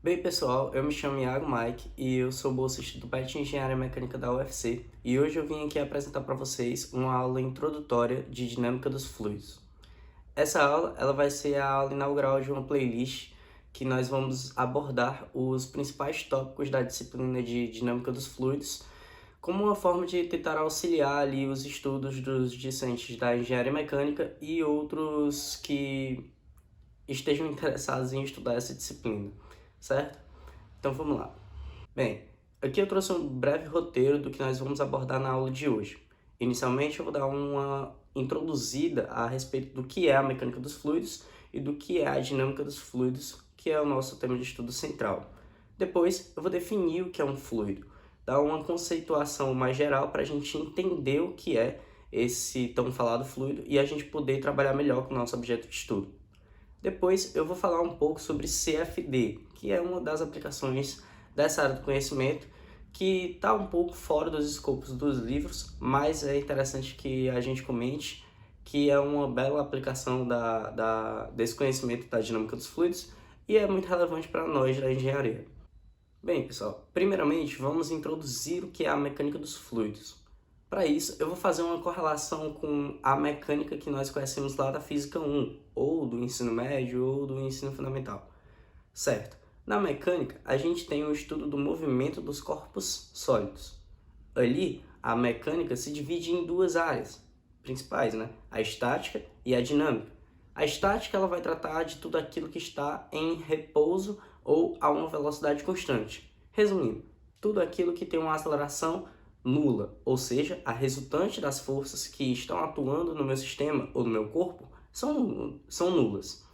Bem, pessoal, eu me chamo Iago Mike e eu sou bolsista do PET Engenharia Mecânica da UFC e hoje eu vim aqui apresentar para vocês uma aula introdutória de dinâmica dos fluidos. Essa aula ela vai ser a aula inaugural de uma playlist que nós vamos abordar os principais tópicos da disciplina de dinâmica dos fluidos como uma forma de tentar auxiliar ali os estudos dos discentes da engenharia mecânica e outros que estejam interessados em estudar essa disciplina, certo? Então vamos lá. Bem, aqui eu trouxe um breve roteiro do que nós vamos abordar na aula de hoje. Inicialmente eu vou dar uma introduzida a respeito do que é a mecânica dos fluidos e do que é a dinâmica dos fluidos, que é o nosso tema de estudo central. Depois eu vou definir o que é um fluido, dar uma conceituação mais geral para a gente entender o que é esse tão falado fluido e a gente poder trabalhar melhor com o nosso objeto de estudo. Depois eu vou falar um pouco sobre CFD, que é uma das aplicações dessa área do conhecimento que está um pouco fora dos escopos dos livros, mas é interessante que a gente comente que é uma bela aplicação desse conhecimento da dinâmica dos fluidos e é muito relevante para nós da engenharia. Bem, pessoal, primeiramente vamos introduzir o que é a mecânica dos fluidos. Para isso, eu vou fazer uma correlação com a mecânica que nós conhecemos lá da Física 1, ou do ensino médio, ou do ensino fundamental. Certo? Na mecânica, a gente tem o estudo do movimento dos corpos sólidos. Ali, a mecânica se divide em duas áreas principais, né? A estática e a dinâmica. A estática ela vai tratar de tudo aquilo que está em repouso ou a uma velocidade constante. Resumindo, tudo aquilo que tem uma aceleração nula, ou seja, a resultante das forças que estão atuando no meu sistema ou no meu corpo são nulas.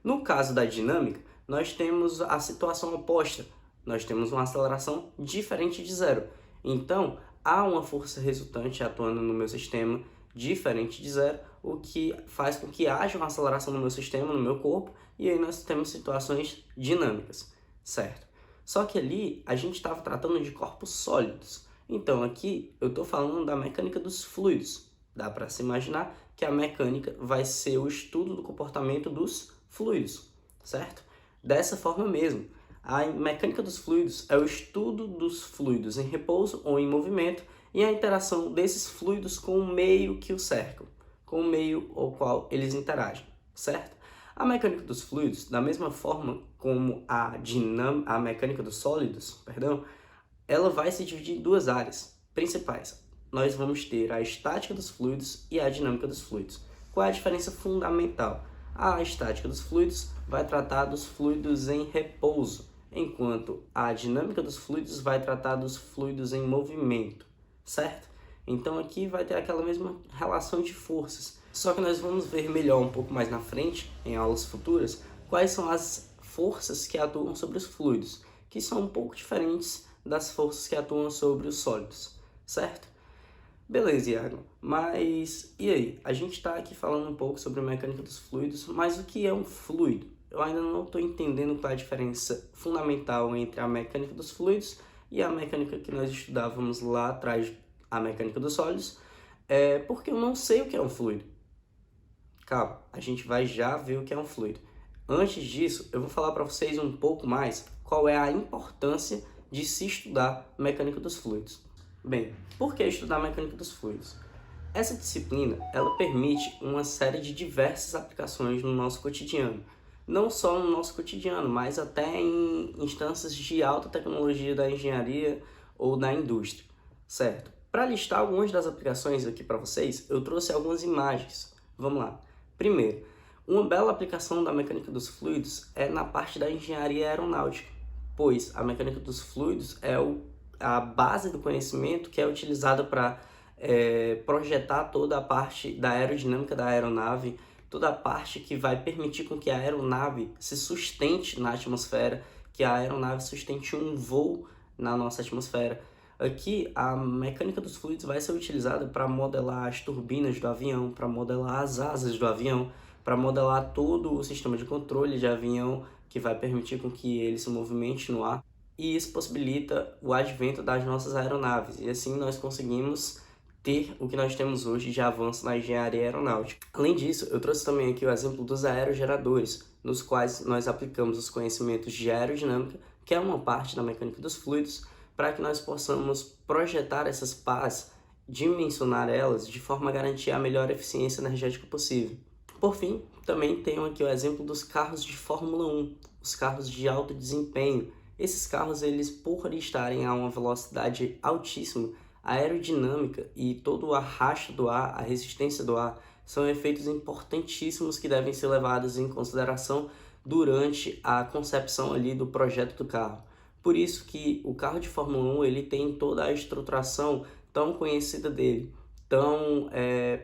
No caso da dinâmica, nós temos a situação oposta. Nós temos uma aceleração diferente de zero. Então, há uma força resultante atuando no meu sistema diferente de zero, o que faz com que haja uma aceleração no meu sistema, no meu corpo, e aí nós temos situações dinâmicas, certo? Só que ali a gente estava tratando de corpos sólidos. Então aqui eu estou falando da mecânica dos fluidos. Dá para se imaginar que a mecânica vai ser o estudo do comportamento dos fluidos, certo? Dessa forma mesmo, a mecânica dos fluidos é o estudo dos fluidos em repouso ou em movimento e a interação desses fluidos com o meio que o cercam, com o meio ao qual eles interagem, certo? A mecânica dos fluidos, da mesma forma como a mecânica dos sólidos, ela vai se dividir em duas áreas principais. Nós vamos ter a estática dos fluidos e a dinâmica dos fluidos. Qual é a diferença fundamental? A estática dos fluidos vai tratar dos fluidos em repouso, enquanto a dinâmica dos fluidos vai tratar dos fluidos em movimento, certo? Então aqui vai ter aquela mesma relação de forças, só que nós vamos ver melhor um pouco mais na frente, em aulas futuras, quais são as forças que atuam sobre os fluidos, que são um pouco diferentes das forças que atuam sobre os sólidos, certo? Beleza, Iago, mas e aí? A gente está aqui falando um pouco sobre a mecânica dos fluidos, mas o que é um fluido? Eu ainda não estou entendendo qual é a diferença fundamental entre a mecânica dos fluidos e a mecânica que nós estudávamos lá atrás, a mecânica dos sólidos, porque eu não sei o que é um fluido. Calma, a gente vai já ver o que é um fluido. Antes disso, eu vou falar para vocês um pouco mais qual é a importância de se estudar mecânica dos fluidos. Bem, por que estudar mecânica dos fluidos? Essa disciplina, ela permite uma série de diversas aplicações no nosso cotidiano. Não só no nosso cotidiano, mas até em instâncias de alta tecnologia da engenharia ou da indústria, certo? Para listar algumas das aplicações aqui para vocês, eu trouxe algumas imagens. Vamos lá. Primeiro, uma bela aplicação da mecânica dos fluidos é na parte da engenharia aeronáutica, pois a mecânica dos fluidos é a base do conhecimento que é utilizada para projetar toda a parte da aerodinâmica da aeronave, toda a parte que vai permitir com que a aeronave se sustente na atmosfera, que a aeronave sustente um voo na nossa atmosfera. Aqui, a mecânica dos fluidos vai ser utilizada para modelar as turbinas do avião, para modelar as asas do avião, para modelar todo o sistema de controle de avião que vai permitir com que ele se movimente no ar. E isso possibilita o advento das nossas aeronaves. E assim nós conseguimos ter o que nós temos hoje de avanço na engenharia aeronáutica. Além disso, eu trouxe também aqui o exemplo dos aerogeradores, nos quais nós aplicamos os conhecimentos de aerodinâmica, que é uma parte da mecânica dos fluidos, para que nós possamos projetar essas pás, dimensionar elas de forma a garantir a melhor eficiência energética possível. Por fim, também tenho aqui o exemplo dos carros de Fórmula 1, os carros de alto desempenho. Esses carros, eles por estarem a uma velocidade altíssima, a aerodinâmica e todo o arrasto do ar, a resistência do ar, são efeitos importantíssimos que devem ser levados em consideração durante a concepção ali do projeto do carro. Por isso que o carro de Fórmula 1 ele tem toda a estruturação tão conhecida dele, tão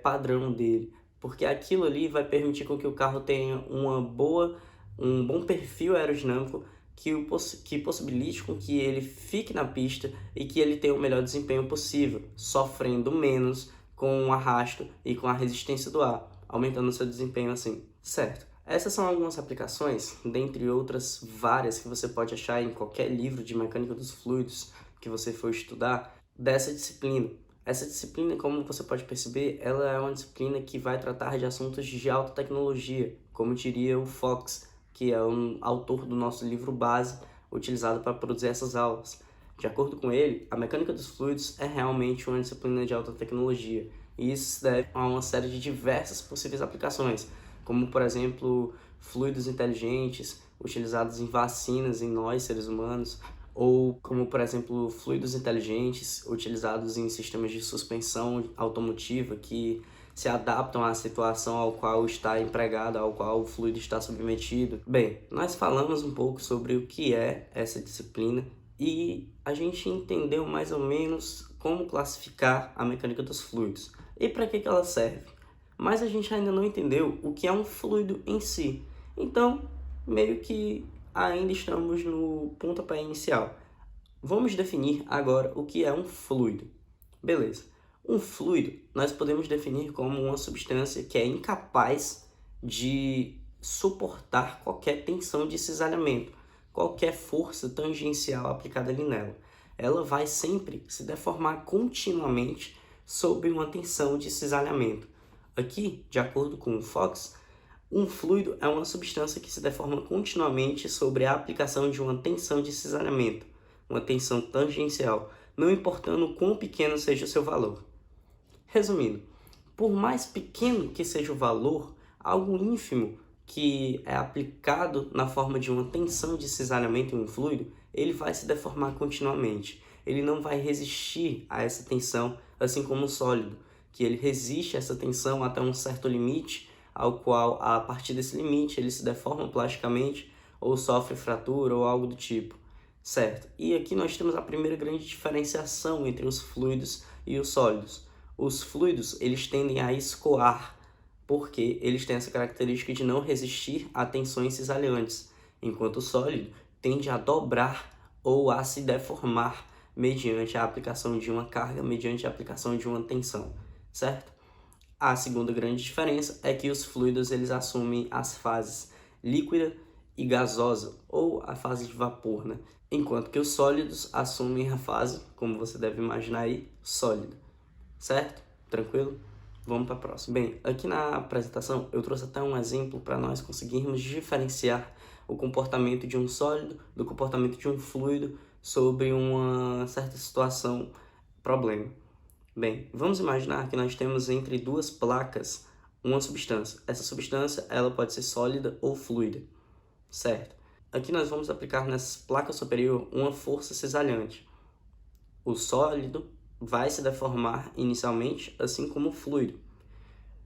padrão dele, porque aquilo ali vai permitir com que o carro tenha um bom perfil aerodinâmico que possibilite com que ele fique na pista e que ele tenha o melhor desempenho possível, sofrendo menos com o arrasto e com a resistência do ar, aumentando o seu desempenho assim. Certo. Essas são algumas aplicações, dentre outras várias que você pode achar em qualquer livro de mecânica dos fluidos que você for estudar, dessa disciplina. Essa disciplina, como você pode perceber, ela é uma disciplina que vai tratar de assuntos de alta tecnologia, como diria o Fox, que é um autor do nosso livro base, utilizado para produzir essas aulas. De acordo com ele, a mecânica dos fluidos é realmente uma disciplina de alta tecnologia, e isso se deve a uma série de diversas possíveis aplicações, como, por exemplo, fluidos inteligentes utilizados em vacinas em nós, seres humanos, ou como, por exemplo, fluidos inteligentes utilizados em sistemas de suspensão automotiva que se adaptam à situação ao qual está empregado, ao qual o fluido está submetido. Bem, nós falamos um pouco sobre o que é essa disciplina e a gente entendeu mais ou menos como classificar a mecânica dos fluidos e para que ela serve. Mas a gente ainda não entendeu o que é um fluido em si. Então, meio que ainda estamos no pontapé inicial. Vamos definir agora o que é um fluido. Beleza. Um fluido nós podemos definir como uma substância que é incapaz de suportar qualquer tensão de cisalhamento, qualquer força tangencial aplicada ali nela. Ela vai sempre se deformar continuamente sob uma tensão de cisalhamento. Aqui, de acordo com o Fox, um fluido é uma substância que se deforma continuamente sobre a aplicação de uma tensão de cisalhamento, uma tensão tangencial, não importando o quão pequeno seja o seu valor. Resumindo, por mais pequeno que seja o valor, algo ínfimo que é aplicado na forma de uma tensão de cisalhamento em um fluido, ele vai se deformar continuamente. Ele não vai resistir a essa tensão, assim como o sólido, que ele resiste a essa tensão até um certo limite, ao qual, a partir desse limite, ele se deforma plasticamente ou sofre fratura ou algo do tipo. Certo? E aqui nós temos a primeira grande diferenciação entre os fluidos e os sólidos. Os fluidos, eles tendem a escoar, porque eles têm essa característica de não resistir a tensões cisalhantes, enquanto o sólido tende a dobrar ou a se deformar mediante a aplicação de uma carga, mediante a aplicação de uma tensão, certo? A segunda grande diferença é que os fluidos eles assumem as fases líquida e gasosa, ou a fase de vapor, né? Enquanto que os sólidos assumem a fase, como você deve imaginar aí, sólida. Certo? Tranquilo? Vamos para a próxima. Bem, aqui na apresentação eu trouxe até um exemplo para nós conseguirmos diferenciar o comportamento de um sólido do comportamento de um fluido sobre uma certa situação, problema. Bem, vamos imaginar que nós temos entre duas placas uma substância. Essa substância ela pode ser sólida ou fluida, certo? Aqui nós vamos aplicar nessa placa superior uma força cisalhante. O sólido vai se deformar inicialmente, assim como o fluido.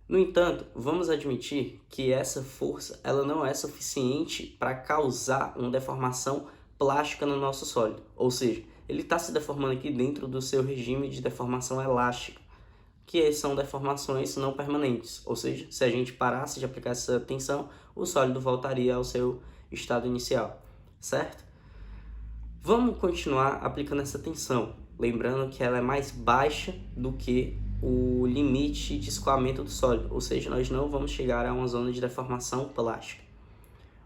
No entanto, vamos admitir que essa força ela não é suficiente para causar uma deformação plástica no nosso sólido, ou seja, ele está se deformando aqui dentro do seu regime de deformação elástica, que são deformações não permanentes, ou seja, se a gente parasse de aplicar essa tensão, o sólido voltaria ao seu estado inicial, certo? Vamos continuar aplicando essa tensão, lembrando que ela é mais baixa do que o limite de escoamento do sólido, ou seja, nós não vamos chegar a uma zona de deformação plástica.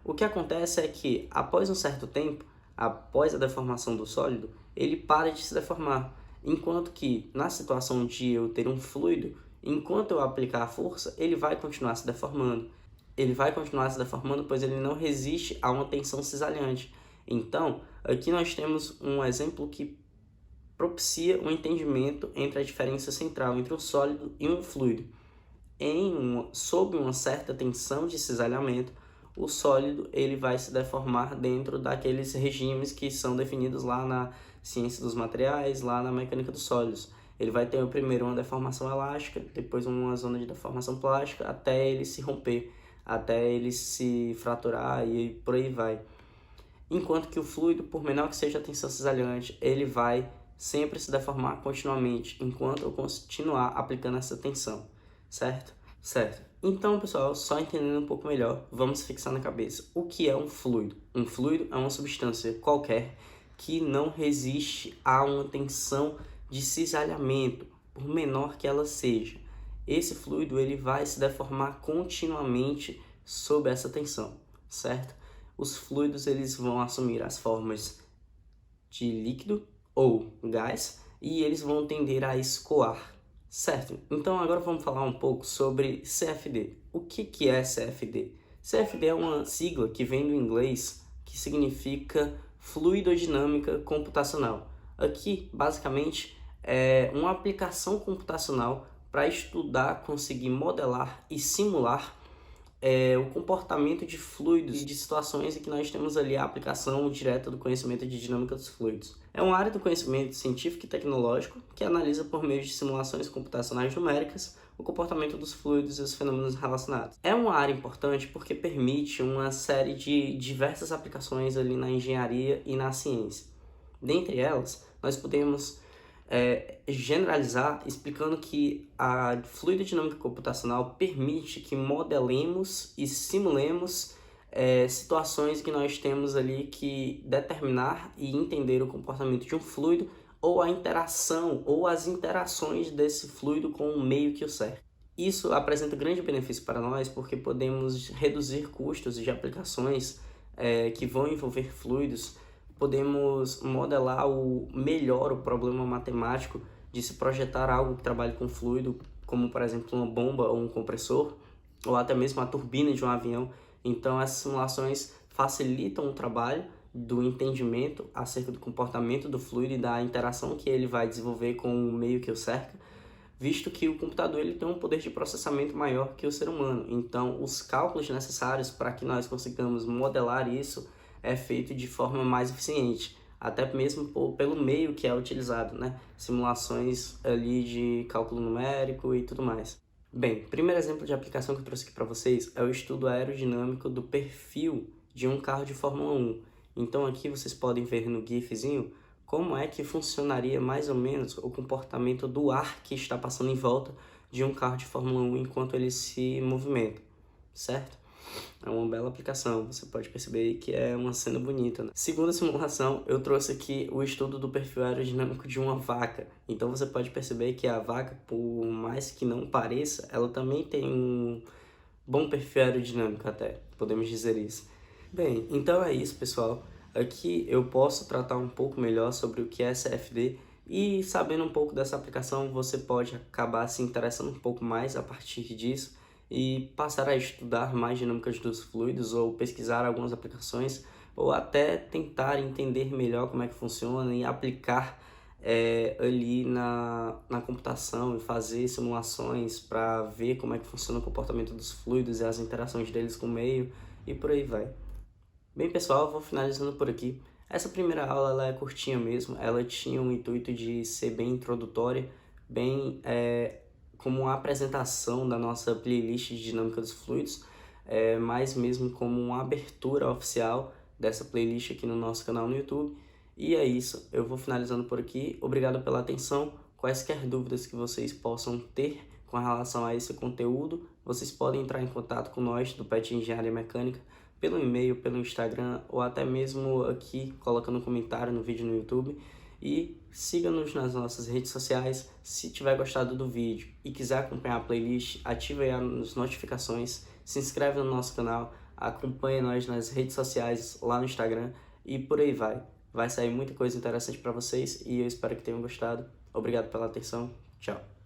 O que acontece é que, após um certo tempo, após a deformação do sólido, ele para de se deformar Enquanto que na situação de eu ter um fluido, enquanto eu aplicar a força, ele vai continuar se deformando. Ele vai continuar se deformando, pois ele não resiste a uma tensão cisalhante. Então, aqui nós temos um exemplo que propicia um entendimento entre a diferença central entre um sólido e um fluido. Sob uma certa tensão de cisalhamento, o sólido ele vai se deformar dentro daqueles regimes que são definidos lá na ciência dos materiais, lá na mecânica dos sólidos. Ele vai ter primeiro uma deformação elástica, depois uma zona de deformação plástica, até ele se romper, até ele se fraturar e por aí vai. Enquanto que o fluido, por menor que seja a tensão cisalhante, ele vai sempre se deformar continuamente, enquanto eu continuar aplicando essa tensão, certo? Certo. Então, pessoal, só entendendo um pouco melhor, vamos fixar na cabeça. O que é um fluido? Um fluido é uma substância qualquer que não resiste a uma tensão de cisalhamento, por menor que ela seja. Esse fluido ele vai se deformar continuamente sob essa tensão, certo? Os fluidos eles vão assumir as formas de líquido ou gás e eles vão tender a escoar, certo? Então agora vamos falar um pouco sobre CFD. O que é CFD? CFD é uma sigla que vem do inglês que significa fluidodinâmica computacional. Aqui, basicamente, é uma aplicação computacional para estudar, conseguir modelar e simular o comportamento de fluidos e de situações em que nós temos ali a aplicação direta do conhecimento de dinâmica dos fluidos. É uma área do conhecimento científico e tecnológico que analisa por meio de simulações computacionais numéricas o comportamento dos fluidos e os fenômenos relacionados. É uma área importante porque permite uma série de diversas aplicações ali na engenharia e na ciência. Dentre elas, nós podemos generalizar explicando que a fluidodinâmica computacional permite que modelemos e simulemos situações que nós temos ali que determinar e entender o comportamento de um fluido ou a interação ou as interações desse fluido com o meio que o cerca. Isso apresenta grande benefício para nós porque podemos reduzir custos de aplicações que vão envolver fluidos. Podemos modelar melhor o problema matemático de se projetar algo que trabalhe com fluido, como por exemplo uma bomba ou um compressor, ou até mesmo a turbina de um avião. Então essas simulações facilitam o trabalho do entendimento acerca do comportamento do fluido e da interação que ele vai desenvolver com o meio que o cerca, visto que o computador ele tem um poder de processamento maior que o ser humano. Então os cálculos necessários para que nós consigamos modelar isso é feito de forma mais eficiente, até mesmo pelo meio que é utilizado, né? Simulações ali de cálculo numérico e tudo mais. Bem, primeiro exemplo de aplicação que eu trouxe aqui para vocês é o estudo aerodinâmico do perfil de um carro de Fórmula 1. Então aqui vocês podem ver no GIFzinho como é que funcionaria mais ou menos o comportamento do ar que está passando em volta de um carro de Fórmula 1 enquanto ele se movimenta, certo? É uma bela aplicação, você pode perceber que é uma cena bonita, né? Segunda simulação, eu trouxe aqui o estudo do perfil aerodinâmico de uma vaca. Então você pode perceber que a vaca, por mais que não pareça, ela também tem um bom perfil aerodinâmico até, podemos dizer isso. Bem, então é isso, pessoal. Aqui eu posso tratar um pouco melhor sobre o que é CFD e sabendo um pouco dessa aplicação, você pode acabar se interessando um pouco mais a partir disso e passar a estudar mais dinâmicas dos fluidos ou pesquisar algumas aplicações ou até tentar entender melhor como é que funciona e aplicar ali na computação e fazer simulações para ver como é que funciona o comportamento dos fluidos e as interações deles com o meio e por aí vai. Bem, pessoal, eu vou finalizando por aqui. Essa primeira aula ela é curtinha mesmo, ela tinha o intuito de ser bem introdutória, bem como uma apresentação da nossa playlist de dinâmica dos fluidos, mais mesmo como uma abertura oficial dessa playlist aqui no nosso canal no YouTube. E é isso, eu vou finalizando por aqui. Obrigado pela atenção. Quaisquer dúvidas que vocês possam ter com relação a esse conteúdo, vocês podem entrar em contato com nós do PET Engenharia Mecânica pelo e-mail, pelo Instagram ou até mesmo aqui colocando um comentário no vídeo no YouTube. E siga-nos nas nossas redes sociais. Se tiver gostado do vídeo e quiser acompanhar a playlist, ative aí as notificações, se inscreve no nosso canal, acompanhe nós nas redes sociais lá no Instagram e por aí vai. Vai sair muita coisa interessante para vocês e eu espero que tenham gostado. Obrigado pela atenção. Tchau.